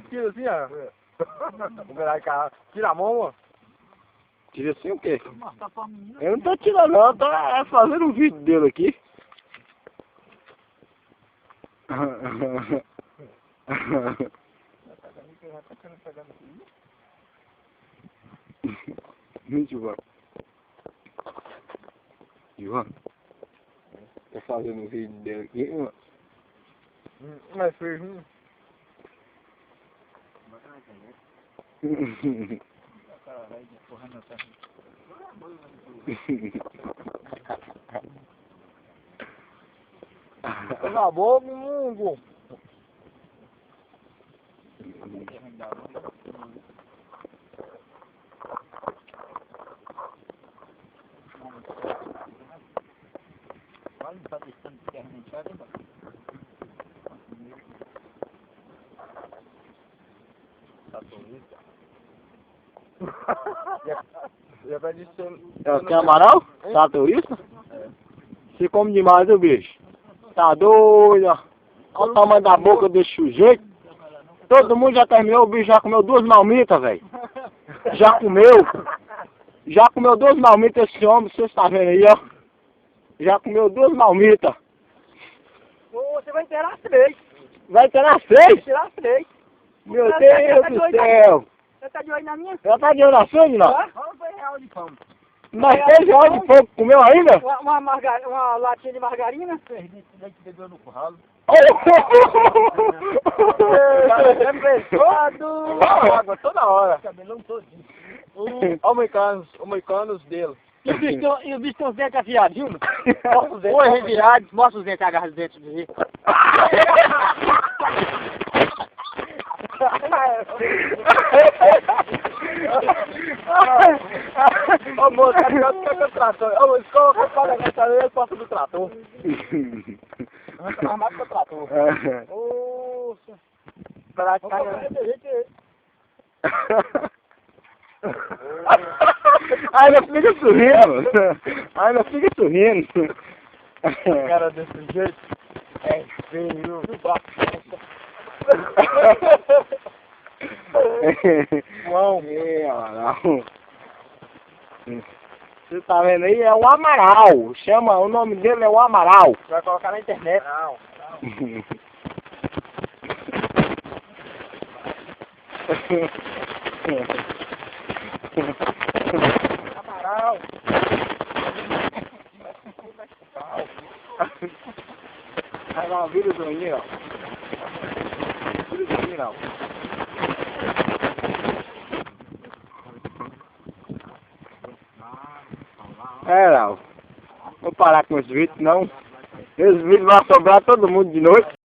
Tira assim, ó. Vou virar de cara. Tira a mão, mano. Tira assim o quê? Eu não tô tirando não, eu tô fazendo um vídeo dele aqui. Ivan. Ivan. Tô fazendo um vídeo dele aqui, mano. Mas fez acabou, mundo. Já vai dizer. Quer amaral? Tá turista? Você come demais, o bicho. Tá doido, ó. Olha o tamanho da boca desse sujeito. Todo mundo já terminou, o bicho já comeu 2 marmitas, velho. Já comeu. Já comeu 2 marmitas esse homem, você está vendo aí, ó. Já comeu 2 marmitas. Você vai inteirar 3. Vai ter nas 3? Vai tirar 3. Meu Deus do céu. Você tá de olho na minha? Já tá de olho na sua, não? Vamos ver real de pão. Mas 3 horas de fogo comeu ainda? Uma latinha de margarina. Leite bebeu no curralo. É pesado. Água toda hora. Cabelão todinho. Olha o moicanos dele. E o bicho tem os dentes afiados, viu? Oi, revirado. Mostra os dentes agarrados dentro de rir. Ô moço, é pior do que o trator. Ô, escola que eu falo nessa vez, eu posso do trator. Armado com o trator. Oxa. Pra cá, Ai, não fica sorrindo. Ai, não fica sorrindo. cara desse jeito é feio. Não. Você tá vendo aí? É o Amaral. Chama, o nome dele é o Amaral. Vai colocar na internet. Não. Amaral. Vai lá, vira o zoinho, ó. Vira o zoinho, ó. Não. Vou parar com esse vídeo, não. Esse vídeo vai sobrar todo mundo de noite.